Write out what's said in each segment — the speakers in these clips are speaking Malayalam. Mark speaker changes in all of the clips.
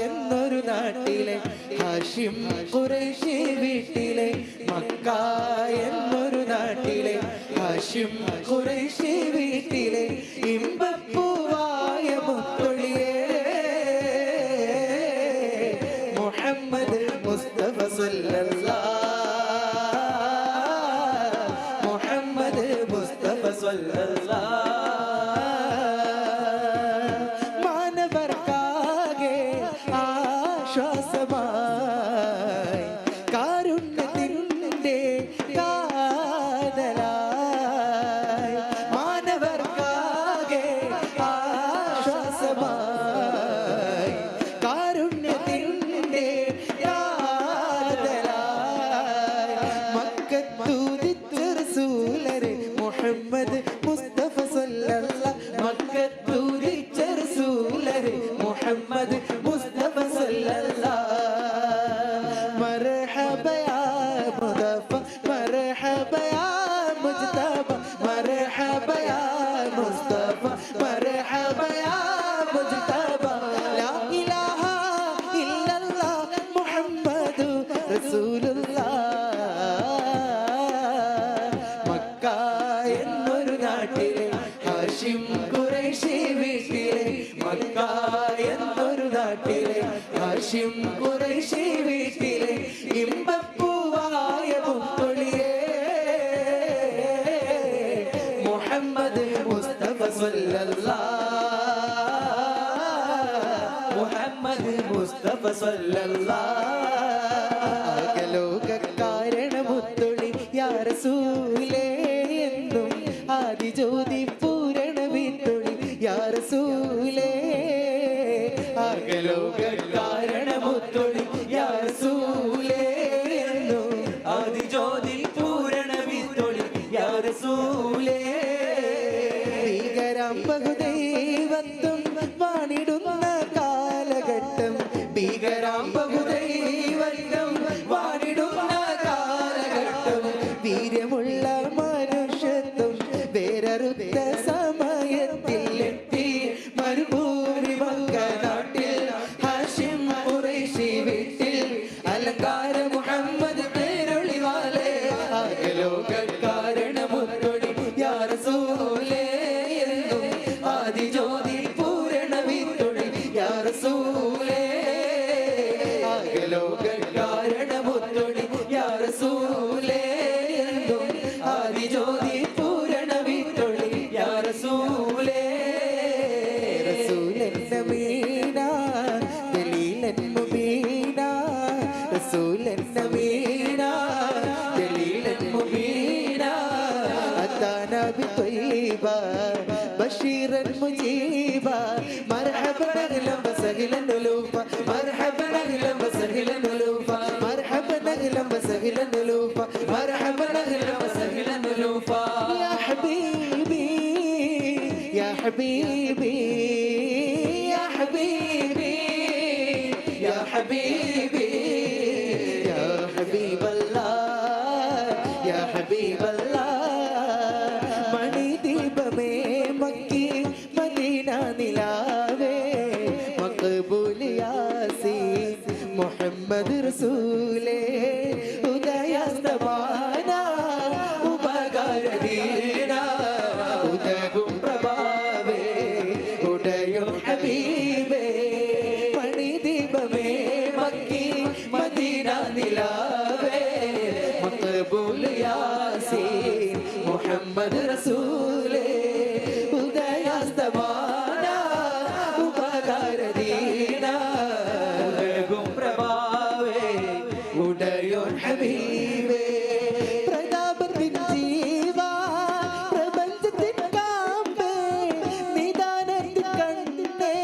Speaker 1: എന്നൊരു നാട്ടിലെ ഹാഷിം ഖുറൈശി വീട്ടിലെ മക്ക എന്നൊരു നാട്ടിലെ ഹാഷിം ഖുറൈശി വീട്ടിലെ ഇമ്പപ്പൂവായ മുത്തൊളിയേ മുഹമ്മദ് മുസ്തഫ സല്ലല്ലാഹു മുഹമ്മദ് മുസ്തഫ സല്ലല്ലാഹു ശ്വാസമായി കാരുണ്യത്തിൻ്റെ കാതലായി മാനവർക്കാകെ ആശ്വാസമായി കാരുണ്യത്തിൻ്റെ കാതലായി മക്കത്തൂതിച്ച റസൂലരെ മുഹമ്മദ് മുസ്തഫ സല്ലല്ലാഹു മക്കത്തൂതിച്ച റസൂലരെ മുഹമ്മദ് മുസ്തഫ സല്ലല്ലാഹു مرحبا يا مصطفى مرحبا يا مجتبى مرحبا يا مصطفى مرحبا يا مجتبى لا إله إلا الله محمد رسول الله مكة എന്നൊരു നാട്ടിലെ ഹാഷിം ഖുറൈശി വീട്ടിലെ മക്ക എന്നൊരു നാട്ടിലെ ഹാഷിം ഖുറൈശി വീട്ടിലെ ഇമ്പപ്പൂവായ മുത്തൊളിയേ മുഹമ്മദ് മുസ്തഫ സല്ലല്ലാഹു മുഹമ്മദ് മുസ്തഫ സല്ലല്ലാഹു ലോകകാരണ മുത്തൊളി യാ റസൂലേ എന്നും ആദിജ്യോതി പൂരണ വിത്തൊളി യാ റസൂലേ ലോകകാരണ മുത്തൊളി യാ റസൂലേ എന്നും ആദിജ്യോതി പൂരണ വിത്തൊളി യാ റസൂലേ ഭീകരം ബഹുദൈവത്വം വാണിടുന്ന കാലഘട്ടം ഭീകരം ബഹുദൈവത്വം വാണിടുന്ന കാലഘട്ടം വീര്യമുള്ള മനുഷ്യത്വം വേററുത്ത സമയത്തിൽ എത്തി മരുഭൂമി മക്ക നാട്ടിൽ ഹാഷിം ഖുറൈശി വീട്ടിൽ അലങ്കാര മുഹമ്മദ് പേരൊളിവാലേ ലോകകാരണ മുത്തൊളി യാ റസൂലേ എന്നും ആദിജ്യോതി പൂരണ വിത്തൊളി യാ റസൂലേ ലോകകാരണ മുത്തൊളി യാ റസൂലേ എന്നും ആദിജ്യോതി പൂരണ വിത്തൊളി യാ റസൂലേ റസൂലൻ നബീന ദലീലൻ മുബീന റസൂലൻ നബീന ദലീലൻ മുബീന അതാനാ ബിത്വയ്യിബ ബശീറൻ മുജീബ മർഹബൻ അഹ്ലൻ വസഹ്ലൻ ഉലൂഫ മർഹബൻ അഹ്ലൻ വസഹ്ലൻ ഉലൂഫ മർഹബൻ അഹ്ലൻ വസഹ്ലൻ ഉലൂഫ മർഹബൻ അഹ്ലൻ വസഹ്ലൻ ഉലൂഫ യാ ഹബീബി യാ ഹബീബി യാ ഹബീബി യാ ഹബീബി യാ ഹബീബല്ലാഹ് യാ ഹബീബല്ലാഹ് മണിദീപമേ മക്കി മദീന നിലാവേ മഖബൂൽ യാസീൻ മുഹമ്മദ് റസൂലേ ഉദയസ്തമാന ഉപകാരദീന ഉദകും പ്രഭാവേ ഉദയം ഹബീബേ മണിദീപമേ മക്കി മദീന നിലാവേ മഖബൂൽ യാസീൻ മുഹമ്മദ് റസൂലേ ഉദയസ്തമാന ഉപകാരദീന ഉദകും പ്രഭാവേ ഉദയം ഹബീബേ പ്രതാപത്തിൻ ജീവാ പ്രപഞ്ചത്തിൻ കാമ്പേ നിദാനത്തിൻ കണ്ണേ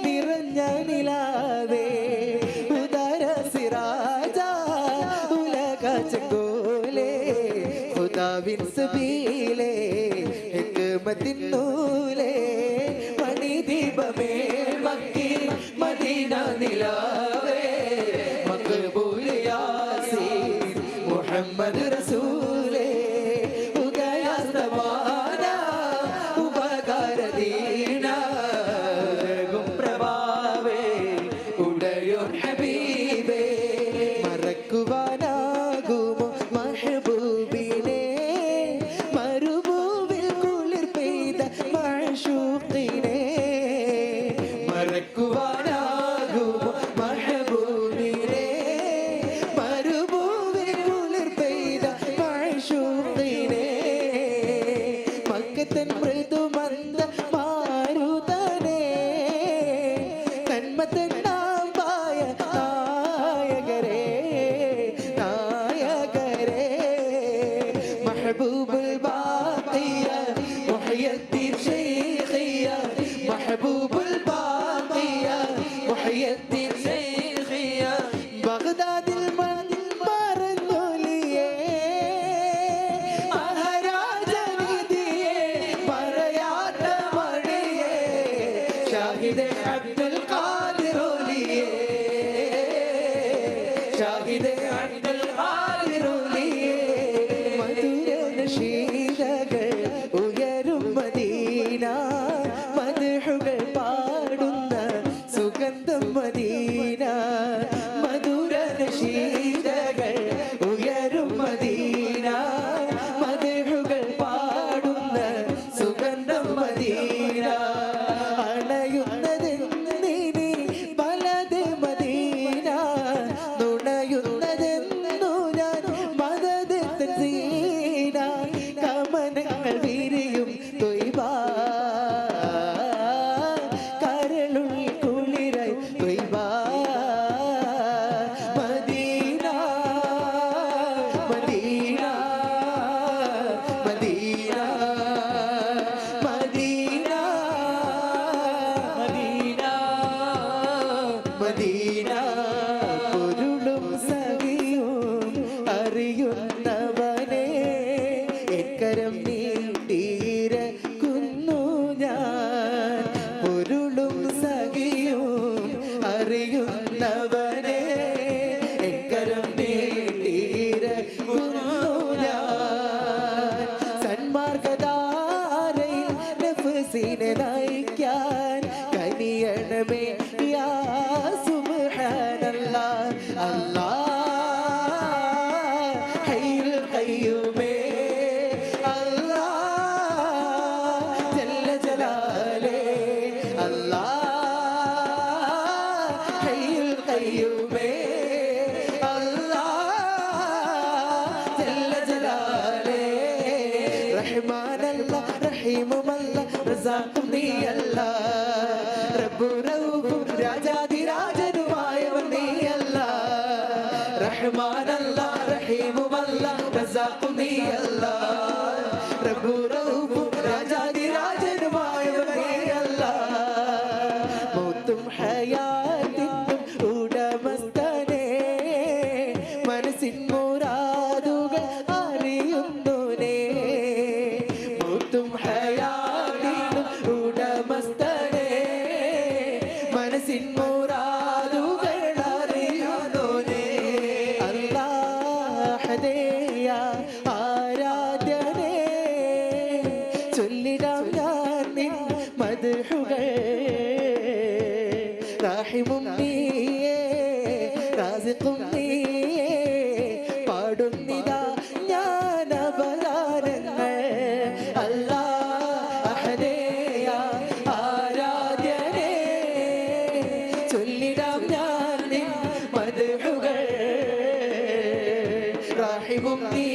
Speaker 1: നിറഞ്ഞ നിലാവേ ഉദാര സിറാജ ഉലക ചെങ്കോലേ ഖുദാവിൻ സബീലേ ഹിക്മത്തിൻ നൂലേ മണിദീപമേ മക്കി മദീന നിലാവേ മഖബൂൽ യാസീൻ മുഹമ്മദ് റസൂലേ ഉദയസ്തമാന ഉപകാരദീന പ്രഭാവേ മറക്കുവാനാകുമോ മഹബൂബിനെ മരുഭൂവിൽ കുളിർ പെയ്ത മഅ്ശൂഖിനെ മക്കത്തൻ മൃദുമന്ദ മാരുതനെ നന്മത്തൻ നാമ്പായ നായകരേ നായകരേ മഹബൂബുൽ ബാഖിയ മുഹയ്യദ്ദീൻ ശൈഖിയ മഹബൂബുൽ ബാഖിയ മുഹയ്യദ്ദീൻ ശൈഖിയ ബഗ്ദാദിൽ മറന്നൊലിയേ മഹാരാജനിധിയേ പറയാത്ത മഴയേ ഷാഹിദേ അബ്ദുൽ ഖാദിറോലിയേ ഷാഹിദേ അബ്ദുൽ ഖാദിറോലിയേ മധുര നശീലകൾ ഉയരും മദീന മദ്ഹുകൾ പാടുന്ന സുഗന്ധം മദീന മധുര നശീലകൾ ഉയരും മദീന മദ്ഹുകൾ പാടുന്ന സുഗന്ധം മദീന അണയുന്നതെന്നിനി പലത് മദീന നുണയുന്നതെന്നു ഞാൻ മദദ് തൻസീന കമനങ്ങൾ വിരിയും തൊയ്ബ കരളുള്ളിൽ കുളിരായി തൊയ്ബ Medina Medina Medina Medina Medina Medina പൊരുളും സഖിയും അറിയുന്നവനെ എക്കരം നീണ്ടീരക്കുന്നു ഞാൻ പൊരുളും സഖിയും അറിയുന്നവനെ എക്കരം നീണ്ടീരക്കുന്നു ഞാൻ സന്മാർഗധാരയിൽ നഫ്സിനെ നയിക്കാൻ കനിയണമേ യാ സുബ്ഹാനല്ലാഹ് അല്ലാഹ് ഹയ്യുൽ ഖയ്യൂമേ അല്ലാഹ് ജല്ല ജലാലേ അല്ലാഹ് ഹയ്യുൽ ഖയ്യൂമേ അല്ലാഹ് ജല്ല ജലാലേ റഹ്മാനല്ലാ റഹീമുമല്ലാ റസാഖും നീയല്ലാ റബ്ബു റഊഫും രാജാധിരാജനുമായവൻ നീയല്ലാ റഹ്മാനല്ലാ റഹീമുമല്ലാ റസാഖും നീയല്ലാ റബ്ബു റഊഫും രാജാധിരാജനുമായവൻ നീയല്ലാ മൗത്തും ഹയാത്തിനും ഉടമസ്ഥനേ മനസ്സിൻ മുറാദുകൾ അറിയുന്നോനേ മൗത്തും ഹയാത്തിനും ഉടമസ്ഥനേ മനസ്സിൻ മുറാദുകൾ അറിയുന്നോനേ അല്ലാഹുദേയ ആരാധ്യനേ ചൊല്ലിടാം ഞാൻ നിൻ മദ്ഹുകൾ റാഹിമും നീയേ റാസിഖും നീയേ പാടുന്നിതാ ഞാൻ അപരാധങ്ങൾ അല്ലാഹുദേയ ആരാധ്യനേ ചൊല്ലിടാം ഞാൻ നിൻ മദ്ഹുകൾ റാഹിമും നീ